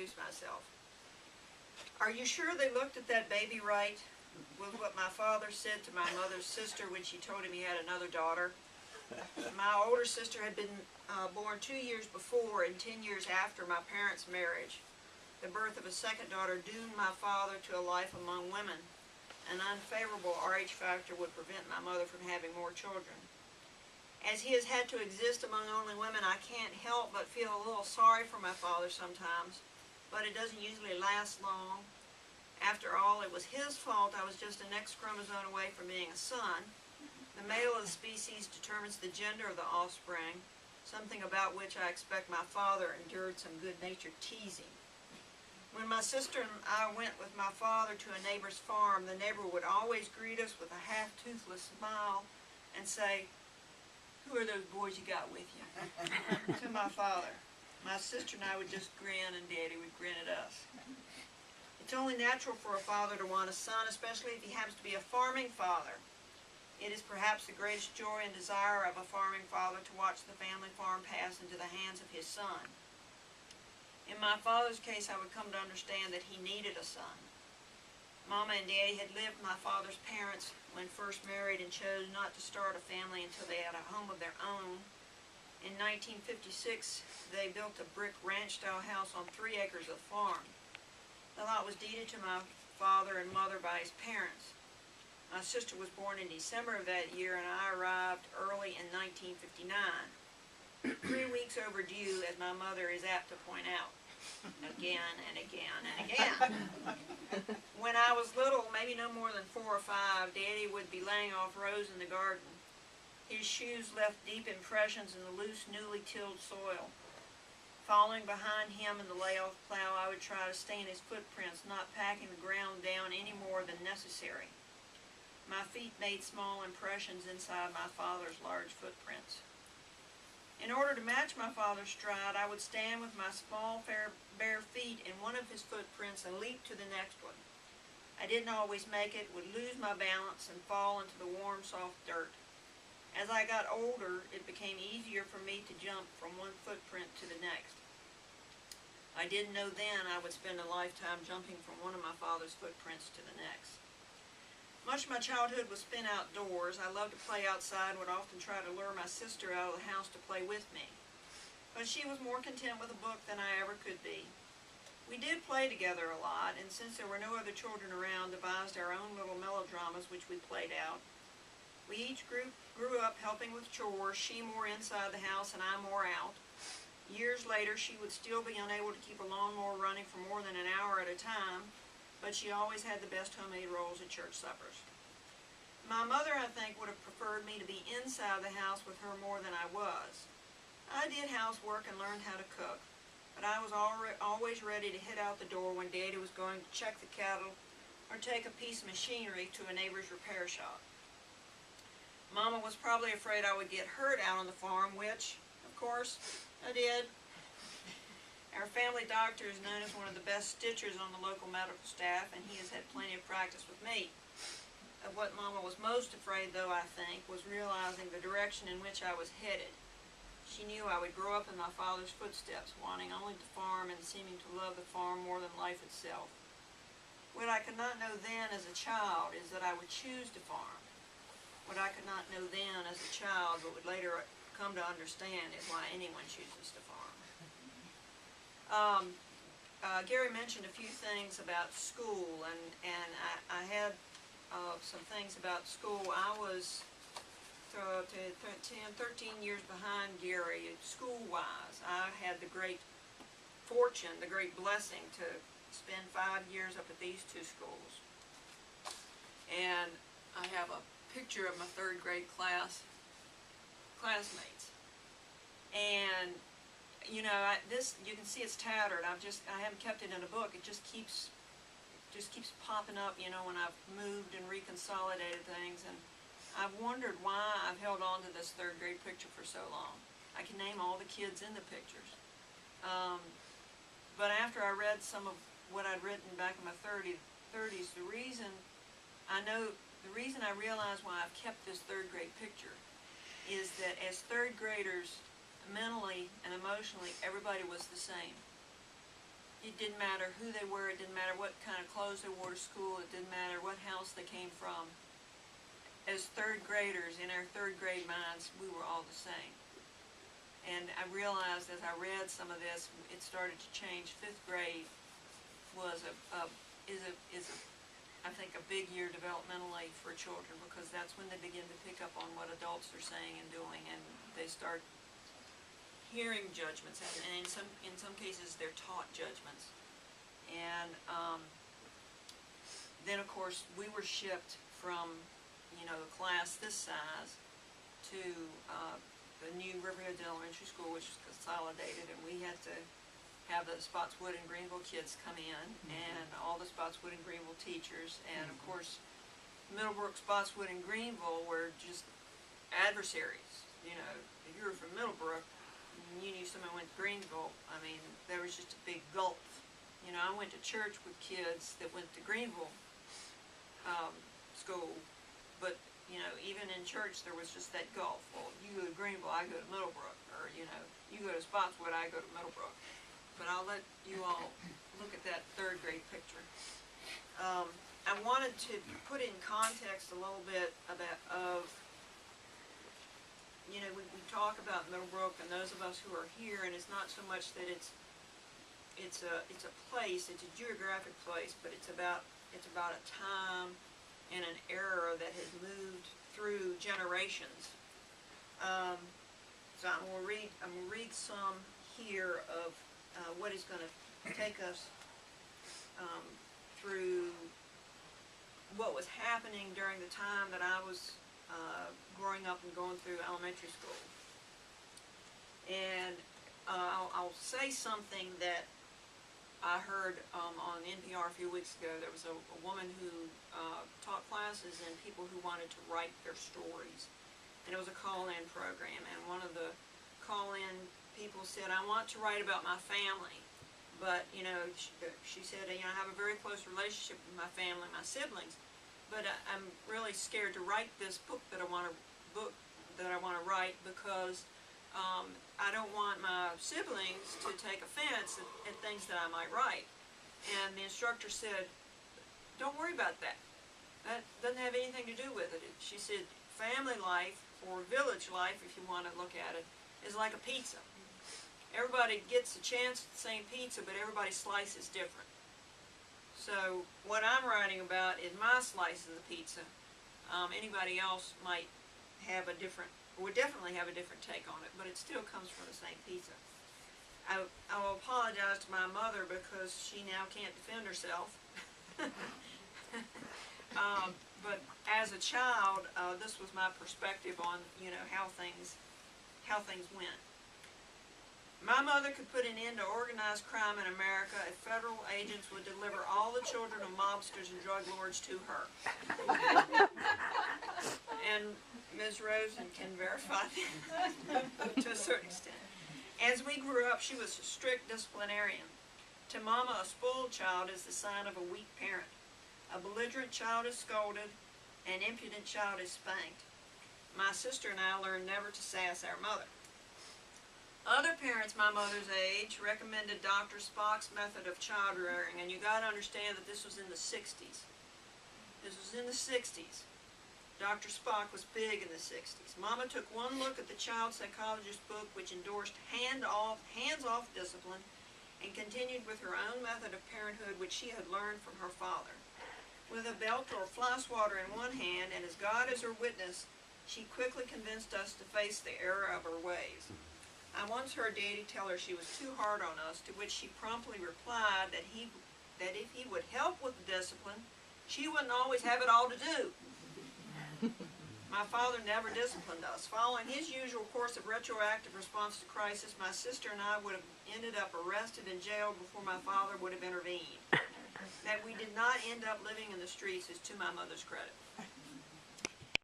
introduce myself. "Are you sure they looked at that baby right?" was what my father said to my mother's sister when she told him he had another daughter. My older sister had been born 2 years before and 10 years after my parents' marriage. The birth of a second daughter doomed my father to a life among women. An unfavorable RH factor would prevent my mother from having more children. As he has had to exist among only women, I can't help but feel a little sorry for my father sometimes, but it doesn't usually last long. After all, it was his fault I was just an X chromosome away from being a son. The male of the species determines the gender of the offspring, something about which I expect my father endured some good-natured teasing. When my sister and I went with my father to a neighbor's farm, the neighbor would always greet us with a half-toothless smile and say, "Who are those boys you got with you?" to my father. My sister and I would just grin, and Daddy would grin at us. It's only natural for a father to want a son, especially if he happens to be a farming father. It is perhaps the greatest joy and desire of a farming father to watch the family farm pass into the hands of his son. In my father's case, I would come to understand that he needed a son. Mama and Daddy had lived with my father's parents when first married and chose not to start a family until they had a home of their own. In 1956, they built a brick ranch-style house on 3 acres of farm. The lot was deeded to my father and mother by his parents. My sister was born in December of that year, and I arrived early in 1959. 3 weeks overdue, as my mother is apt to point out, again and again and again. When I was little, maybe no more than 4 or 5, Daddy would be laying off rows in the garden. His shoes left deep impressions in the loose, newly tilled soil. Following behind him in the layoff plow, I would try to stay in his footprints, not packing the ground down any more than necessary. My feet made small impressions inside my father's large footprints. In order to match my father's stride, I would stand with my small, bare feet in one of his footprints and leap to the next one. I didn't always make it, would lose my balance, and fall into the warm, soft dirt. As I got older, it became easier for me to jump from one footprint to the next. I didn't know then I would spend a lifetime jumping from one of my father's footprints to the next. Much of my childhood was spent outdoors. I loved to play outside and would often try to lure my sister out of the house to play with me. But she was more content with a book than I ever could be. We did play together a lot, and since there were no other children around, devised our own little melodramas which we played out. We each grew up helping with chores, she more inside the house and I more out. Years later, she would still be unable to keep a lawnmower running for more than an hour at a time, but she always had the best homemade rolls at church suppers. My mother, I think, would have preferred me to be inside the house with her more than I was. I did housework and learned how to cook, but I was always ready to head out the door when Daddy was going to check the cattle or take a piece of machinery to a neighbor's repair shop. Mama was probably afraid I would get hurt out on the farm, which, of course, I did. Our family doctor is known as one of the best stitchers on the local medical staff, and he has had plenty of practice with me. Of what Mama was most afraid, though, I think, was realizing the direction in which I was headed. She knew I would grow up in my father's footsteps, wanting only to farm and seeming to love the farm more than life itself. What I could not know then as a child is that I would choose to farm. What I could not know then as a child, but would later come to understand, is why anyone chooses to farm. Gary mentioned a few things about school, and I had some things about school. I was 13 years behind Gary school-wise. I had the great fortune, the great blessing to spend 5 years up at these 2 schools. And I have a picture of my 3rd grade classmates. And you know, this, you can see it's tattered. I haven't kept it in a book. It just keeps popping up, you know, when I've moved and reconsolidated things. And I've wondered why I've held on to this 3rd grade picture for so long. I can name all the kids in the pictures. But after I read some of what I'd written back in my 30s, the reason I realize why I've kept this 3rd grade picture is that as 3rd graders, mentally and emotionally, everybody was the same. It didn't matter who they were, it didn't matter what kind of clothes they wore to school, it didn't matter what house they came from. As third graders, in our third grade minds, we were all the same. And I realized as I read some of this, it started to change. Fifth grade was I think a big year developmentally for children, because that's when they begin to pick up on what adults are saying and doing, and they start hearing judgments, and in some cases they're taught judgments. And then of course we were shipped from, you know, a class this size to the new Riverhead Elementary School, which was consolidated, and we had to have the Spotswood and Greenville kids come in, and all the Spotswood and Greenville teachers, and of course Middlebrook, Spotswood, and Greenville were just adversaries. You know, if you were from Middlebrook and you knew someone went to Greenville, I mean, there was just a big gulf. You know, I went to church with kids that went to Greenville school, but you know, even in church there was just that gulf. Well, you go to Greenville, I go to Middlebrook, or you know, you go to Spotswood, I go to Middlebrook. But I'll let you all look at that third grade picture. I wanted to put in context a little bit of, you know, we talk about Middlebrook, and those of us who are here, and it's not so much that it's a place, it's a geographic place, but it's about a time and an era that has moved through generations. So I'm gonna read some here of what is going to take us through what was happening during the time that I was growing up and going through elementary school. And I'll say something that I heard on NPR a few weeks ago. There was a woman who taught classes and people who wanted to write their stories. And it was a call-in program, and one of the call-in people said, I want to write about my family, but you know, she said, you know, I have a very close relationship with my family, my siblings, but I'm really scared to write this book that I want to write, because I don't want my siblings to take offense at things that I might write. And the instructor said, don't worry about that. That doesn't have anything to do with it. She said, family life, or village life, if you want to look at it, is like a pizza. Everybody gets a chance at the same pizza, but everybody's slice is different. So what I'm writing about is my slice of the pizza. Anybody else might have a different, would definitely have a different take on it, but it still comes from the same pizza. I will apologize to my mother because she now can't defend herself. But as a child, this was my perspective on, you know, how things went. My mother could put an end to organized crime in America if federal agents would deliver all the children of mobsters and drug lords to her. And Ms. Rosen can verify that to a certain extent. As we grew up, she was a strict disciplinarian. To Mama, a spoiled child is the sign of a weak parent. A belligerent child is scolded, an impudent child is spanked. My sister and I learned never to sass our mother. Other parents my mother's age recommended Dr. Spock's method of child rearing, and you got to understand that this was in the 60s. This was in the 60s. Dr. Spock was big in the 60s. Mama took one look at the child psychologist book, which endorsed hands-off discipline, and continued with her own method of parenthood, which she had learned from her father. With a belt or fly swatter in one hand, and as God is her witness, she quickly convinced us to face the error of her ways. I once heard Daddy tell her she was too hard on us, to which she promptly replied that if he would help with the discipline, she wouldn't always have it all to do. My father never disciplined us. Following his usual course of retroactive response to crisis, my sister and I would have ended up arrested and jailed before my father would have intervened. That we did not end up living in the streets is to my mother's credit.